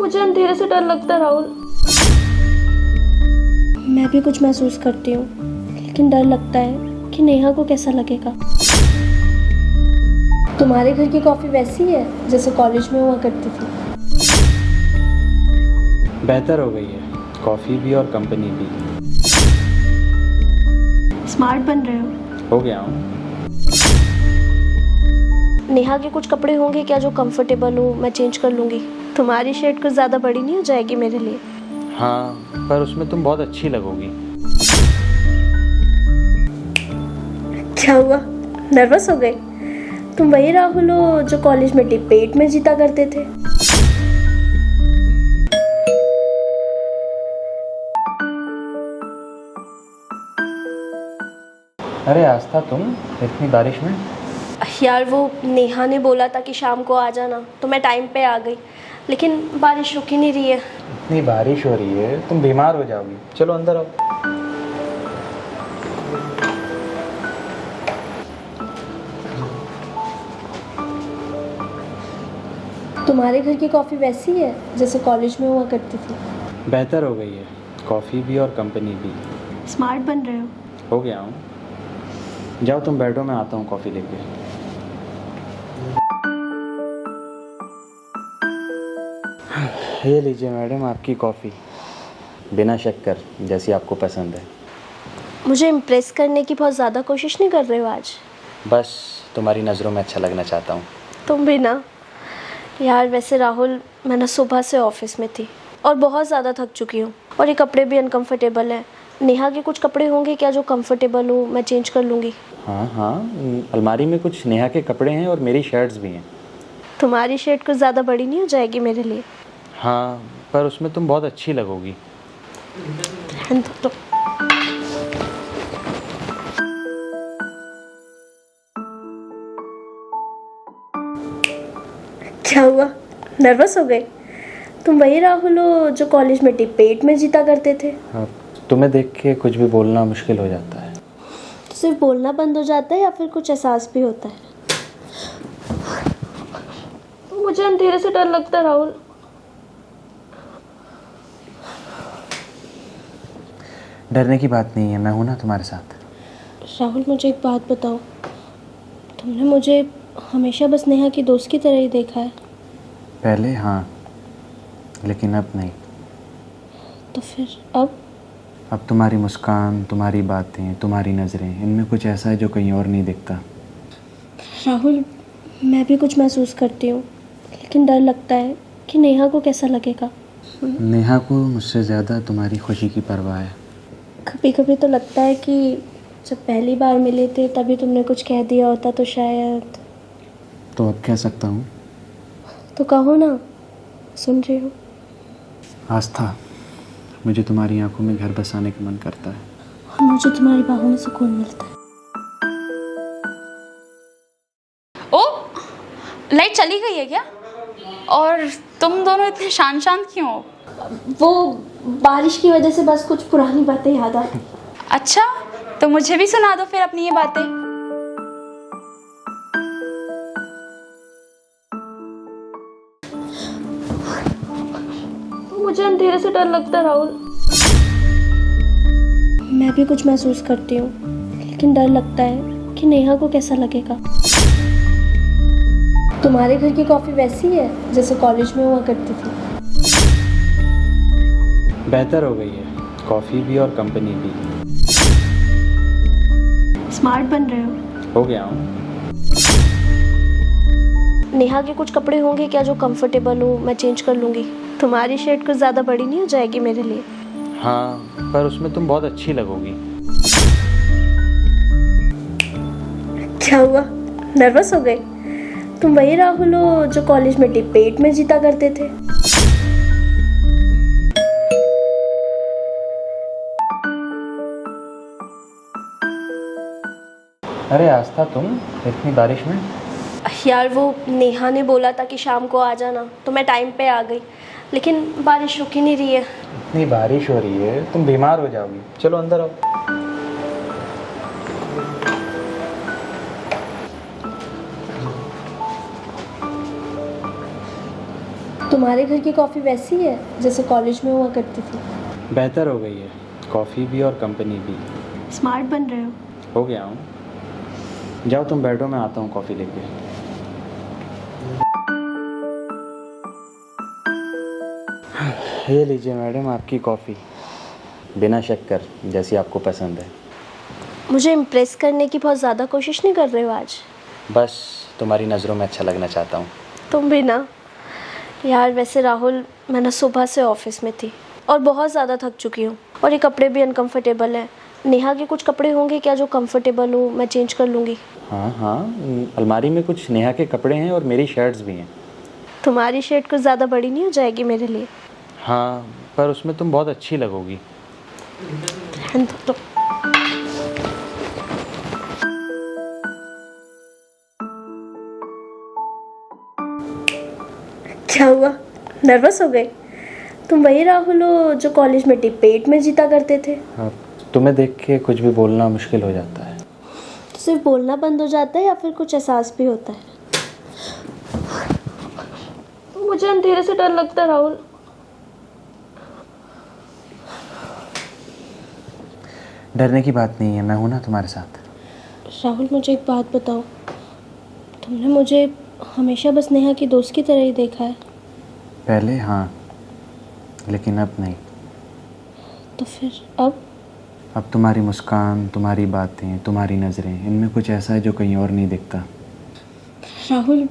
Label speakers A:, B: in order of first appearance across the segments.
A: मुझे अंधेरे से डर लगता है राहुल। मैं भी कुछ महसूस करती हूँ, लेकिन डर लगता है कि नेहा को कैसा लगेगा। तुम्हारे घर की कॉफी वैसी है जैसे कॉलेज में हुआ करती थी?
B: बेहतर हो गई है, कॉफ़ी भी और कंपनी भी।
A: स्मार्ट बन रहे हो।
B: हो गया हूँ।
A: नेहा के कुछ कपड़े होंगे क्या जो कंफर्टेबल हो, मैं चेंज कर लूँगी। तुम्हारी शर्ट कुछ ज़्यादा बड़ी नहीं हो जाएगी मेरे लिए?
B: हाँ, पर उसमें तुम बहुत अच्छी लगोगी।
A: क्या हुआ, नर्वस हो गए? तुम वही राहुल हो जो कॉलेज में डिबेट में जीता करते थे।
B: अरे आस्था, तुम इतनी बारिश में?
A: यार वो नेहा ने बोला था कि शाम को आ जाना, तो मैं टाइम पे आ गई, लेकिन बारिश रुक ही नहीं रही है।
B: इतनी बारिश हो रही है, तुम बीमार हो जाओगी। चलो अंदर आओ।
A: तुम्हारे घर की कॉफ़ी वैसी है जैसे कॉलेज में हुआ करती थी?
B: बेहतर हो गई है, कॉफ़ी भी और कंपनी भी।
A: स्मार्ट बन रहे हो।
B: हो गया हूँ। जाओ तुम बैठो, मैं आता हूँ कॉफ़ी लेके। ये लीजिए मैडम आपकी कॉफ़ी, बिना शक्कर, जैसी आपको पसंद है।
A: मुझे इम्प्रेस करने की बहुत ज़्यादा कोशिश नहीं कर रहे हो आज?
B: बस तुम्हारी नज़रों में अच्छा लगना चाहता हूँ।
A: तुम भी ना। यार वैसे राहुल, मैं ना सुबह से ऑफिस में थी और बहुत ज़्यादा थक चुकी हूँ, और ये कपड़े भी अनकंफर्टेबल हैं। नेहा के कुछ कपड़े होंगे क्या जो कंफर्टेबल हो, मैं चेंज कर लूँगी।
B: हाँ हाँ, अलमारी में कुछ नेहा के कपड़े हैं और मेरी शर्ट्स भी हैं।
A: तुम्हारी शर्ट कुछ ज़्यादा बड़ी नहीं हो जाएगी मेरे लिए?
B: हाँ, पर उसमें तुम बहुत अच्छी लगोगी।
A: तो क्या हुआ, नर्वस हो गए? तुम वही राहुल हो जो कॉलेज में डिबेट में जीता करते थे।
B: अब तुम्हें देख के कुछ भी बोलना मुश्किल हो जाता है।
A: तो सिर्फ बोलना बंद हो जाता है या फिर कुछ एहसास भी होता है? मुझे अंधेरे से डर लगता है राहुल।
B: डरने की बात नहीं है, मैं हूं ना तुम्हारे साथ।
A: राहुल मुझे एक बात बताओ, तुमने मुझे हमेशा बस नेहा की दोस्त की तरह ही देखा है?
B: पहले हाँ, लेकिन अब नहीं।
A: तो फिर अब
B: तुम्हारी मुस्कान, तुम्हारी बातें, तुम्हारी नज़रें, इनमें कुछ ऐसा है जो कहीं और नहीं दिखता।
A: राहुल, मैं भी कुछ महसूस करती हूँ, लेकिन डर लगता है कि नेहा को कैसा लगेगा।
B: नेहा को मुझसे ज़्यादा तुम्हारी खुशी की परवाह है।
A: कभी कभी तो लगता है कि जब पहली बार मिले थे तभी तुमने कुछ कह दिया होता तो शायद।
B: तो अब कह सकता हूँ।
A: तो कहो ना, सुन रही हूँ।
B: आस्था, मुझे तुम्हारी आंखों में घर बसाने का मन करता है।
A: और मुझे तुम्हारी बाहों में सुकून मिलता है।
C: ओ, लाइट चली गई है क्या? और तुम दोनों इतने शांत शांत क्यों हो?
A: वो बारिश की वजह से बस कुछ पुरानी बातें याद आती।
C: अच्छा, तो मुझे भी सुना दो फिर अपनी ये बातें।
A: मुझे अंधेरे से डर लगता है राहुल। मैं भी कुछ महसूस करती हूँ, लेकिन डर लगता है कि नेहा को कैसा लगेगा। तुम्हारे घर की कॉफी वैसी है जैसे कॉलेज में हुआ करती थी?
B: बेहतर हो गई है, कॉफ़ी भी और कंपनी भी।
A: स्मार्ट बन रहे हो।
B: हो गया हूँ।
A: नेहा के कुछ कपड़े होंगे क्या जो कंफर्टेबल हो, मैं चेंज कर लूँगी। तुम्हारी शर्ट कुछ ज़्यादा बड़ी नहीं हो जाएगी मेरे लिए?
B: हाँ, पर उसमें तुम बहुत अच्छी लगोगी।
A: क्या हुआ, नर्वस हो गए? तुम वही राहुल हो जो कॉलेज में डिबेट में जीता करते थे।
B: अरे आस्था, तुम इतनी बारिश में?
A: यार वो नेहा ने बोला था कि शाम को आ जाना, तो मैं टाइम पे आ गई, लेकिन बारिश रुक ही नहीं रही है।
B: इतनी बारिश हो रही है, तुम बीमार हो जाओगी। चलो अंदर आओ।
A: तुम्हारे घर की कॉफ़ी वैसी है जैसे कॉलेज में हुआ करती थी?
B: बेहतर हो गई है, कॉफ़ी भी और कंपनी भी।
A: स्मार्ट बन रहे हो।
B: हो गया हूँ। जाओ तुम बैठो, मैं आता हूँ कॉफ़ी लेके। ये लीजिए मैडम आपकी कॉफ़ी, बिना शक्कर, जैसी आपको पसंद है।
A: मुझे इम्प्रेस करने की बहुत ज़्यादा कोशिश नहीं कर रहे हो आज?
B: बस तुम्हारी नज़रों में अच्छा लगना चाहता हूँ।
A: तुम भी ना। यार वैसे राहुल, मैं ना सुबह से ऑफिस में थी और बहुत ज़्यादा थक चुकी हूँ, और ये कपड़े भी अनकंफर्टेबल हैं। नेहा के कुछ कपड़े होंगे क्या जो कंफर्टेबल हो, मैं चेंज कर लूँगी।
B: हाँ हाँ, अलमारी में कुछ नेहा के कपड़े हैं और मेरी शर्ट्स भी हैं।
A: तुम्हारी शर्ट कुछ ज़्यादा बड़ी नहीं हो जाएगी मेरे लिए?
B: हाँ, पर उसमें तुम बहुत अच्छी लगोगी।
A: रहने दो तो। क्या हुआ, नर्वस हो गए? तुम वही राहुल हो जो कॉलेज में डिबेट में जीता करते थे?
B: हाँ, तुम्हें देख के कुछ भी बोलना मुश्किल हो जाता है।
A: तो सिर्फ बोलना बंद हो जाता है या फिर कुछ एहसास भी होता है? मुझे अंधेरे से डर लगता है राहुल।
B: डरने की बात नहीं है, मैं हूं ना तुम्हारे साथ।
A: राहुल मुझे एक बात बताओ, तुमने मुझे हमेशा बस नेहा की दोस्त की तरह ही देखा है?
B: पहले हाँ, लेकिन अब नहीं।
A: तो फिर अब
B: तुम्हारी मुस्कान, तुम्हारी बातें, तुम्हारी नज़रें, इनमें कुछ ऐसा है जो कहीं और नहीं दिखता।
A: राहुल,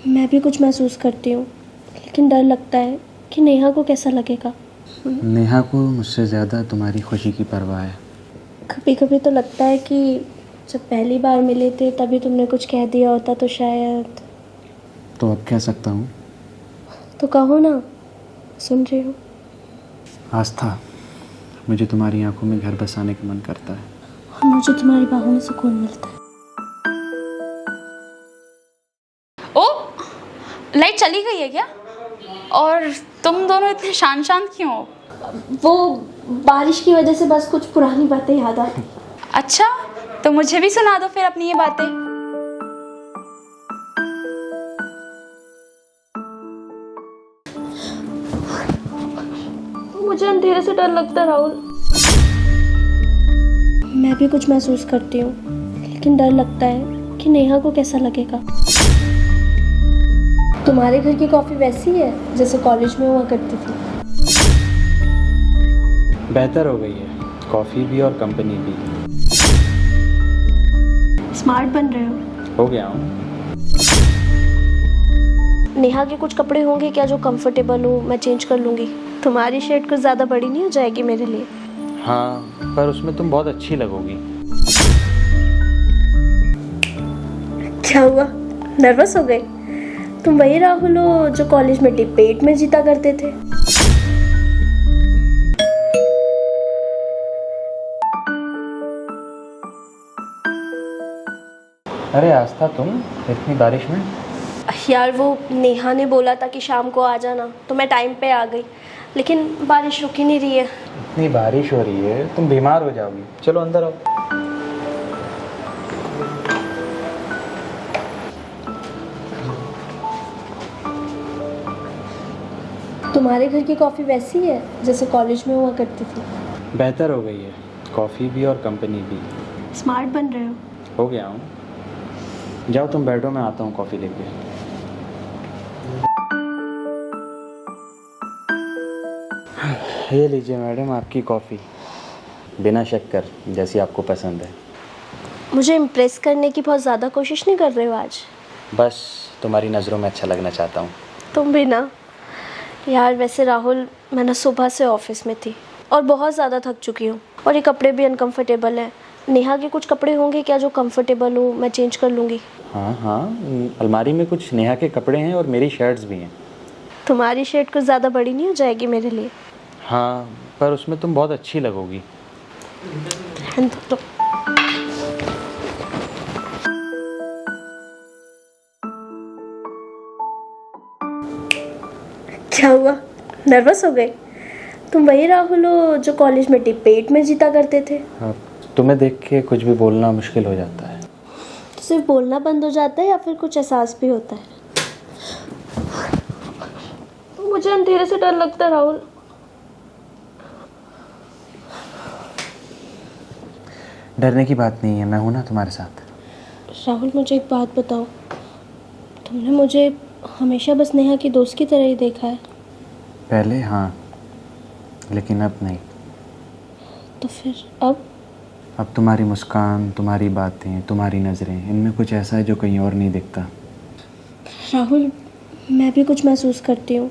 A: मैं भी कुछ महसूस करती हूँ, लेकिन डर लगता है कि नेहा को कैसा लगेगा।
B: नेहा को मुझसे ज़्यादा तुम्हारी खुशी की परवाह है।
A: कभी कभी तो लगता है कि जब पहली बार मिले थे तभी तुमने कुछ कह दिया होता तो शायद।
B: तो अब कह सकता हूँ।
A: तो कहो ना, सुन रही हूँ।
B: आस्था, मुझे तुम्हारी आंखों में घर बसाने का मन करता है।
A: और मुझे तुम्हारी बाहों में सुकून मिलता है।
C: ओ, लाइट चली गई है क्या? और तुम दोनों इतने शांत शांत क्यों हो?
A: वो बारिश की वजह से बस कुछ पुरानी बातें याद आती।
C: अच्छा, तो मुझे भी सुना दो फिर अपनी ये बातें।
A: मुझे अंधेरे से डर लगता है राहुल। मैं भी कुछ महसूस करती हूँ, लेकिन डर लगता है कि नेहा को कैसा लगेगा। तुम्हारे घर की कॉफ़ी वैसी है जैसे कॉलेज में हुआ करती थी?
B: बेहतर हो गई है, कॉफ़ी भी और कंपनी भी।
A: स्मार्ट बन रहे हो।
B: हो गया हूँ।
A: नेहा के कुछ कपड़े होंगे क्या जो कंफर्टेबल हो, मैं चेंज कर लूँगी। तुम्हारी शर्ट कुछ ज़्यादा बड़ी नहीं हो जाएगी मेरे लिए?
B: हाँ, पर उसमें तुम बहुत अच्छी लगोगी।
A: क्या हुआ, नर्वस हो गए? तुम वही राहुल हो जो कॉलेज में डिबेट में जीता करते थे?
B: अरे आस्था, तुम इतनी बारिश में?
A: यार वो नेहा ने बोला था कि शाम को आ जाना, तो मैं टाइम पे आ गई, लेकिन बारिश रुक ही नहीं रही है।
B: इतनी बारिश हो रही है, तुम बीमार हो जाओगी। चलो अंदर आओ।
A: तुम्हारे घर की कॉफ़ी वैसी है जैसे कॉलेज में हुआ करती थी?
B: बेहतर हो गई है, कॉफ़ी भी और कंपनी भी।
A: स्मार्ट बन रहे हो।
B: हो गया हूँ। जाओ तुम बैठो, मैं आता हूँ कॉफ़ी लेके। ये लीजिए मैडम आपकी कॉफ़ी, बिना शक्कर, जैसी आपको पसंद है।
A: मुझे इम्प्रेस करने की बहुत ज़्यादा कोशिश नहीं कर रहे हो आज?
B: बस तुम्हारी नज़रों में अच्छा लगना चाहता हूँ।
A: तुम भी ना। यार वैसे राहुल, मैं ना सुबह से ऑफिस में थी और बहुत ज़्यादा थक चुकी हूँ, और ये कपड़े भी अनकंफर्टेबल हैं। नेहा के कुछ कपड़े होंगे क्या जो कंफर्टेबल हो, मैं चेंज कर लूँगी।
B: हाँ हाँ, अलमारी में कुछ नेहा के कपड़े हैं और मेरी शर्ट्स भी हैं।
A: तुम्हारी शर्ट कुछ ज़्यादा बड़ी नहीं हो जाएगी मेरे लिए?
B: हाँ, पर उसमें तुम बहुत अच्छी लगोगी।
A: रहने दो तो। क्या हुआ, नर्वस हो गए? तुम वही राहुल हो जो कॉलेज में डिबेट में जीता करते थे?
B: हाँ, तुम्हें देख के कुछ भी बोलना मुश्किल हो जाता है।
A: तो सिर्फ बोलना बंद हो जाता है या फिर कुछ एहसास भी होता है? मुझे अंधेरे से डर लगता है राहुल।
B: डरने की बात नहीं है, मैं हूं ना तुम्हारे साथ।
A: राहुल मुझे एक बात बताओ, तुमने मुझे हमेशा बस नेहा की दोस्त की तरह ही देखा है?
B: पहले हाँ, लेकिन अब नहीं।
A: तो फिर अब
B: तुम्हारी मुस्कान, तुम्हारी बातें, तुम्हारी नज़रें, इनमें कुछ ऐसा है जो कहीं और नहीं दिखता।
A: राहुल मैं भी कुछ महसूस करती हूँ,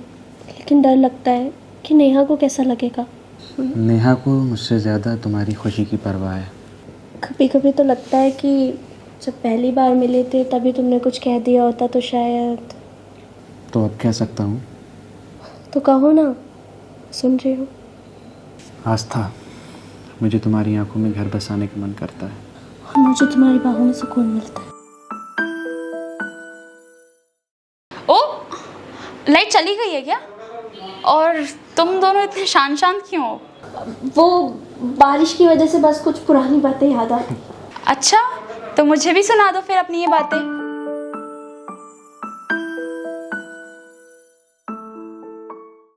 A: लेकिन डर लगता है कि नेहा को कैसा लगेगा।
B: नेहा को मुझसे ज़्यादा तुम्हारी खुशी की परवाह है।
A: कभी कभी तो लगता है कि जब पहली बार मिले थे तभी तुमने कुछ कह दिया होता तो शायद।
B: तो अब कह सकता हूँ।
A: तो कहो ना, सुन रही हूँ।
B: आस्था, मुझे तुम्हारी आंखों में घर बसाने का मन करता है।
A: और मुझे तुम्हारी बाहों में सुकून मिलता है।
C: ओ, लाइट चली गई है क्या? और तुम दोनों इतने शांत शांत क्यों हो?
A: वो बारिश की वजह से बस कुछ पुरानी बातें याद आती।
C: अच्छा, तो मुझे भी सुना दो फिर अपनी ये बातें।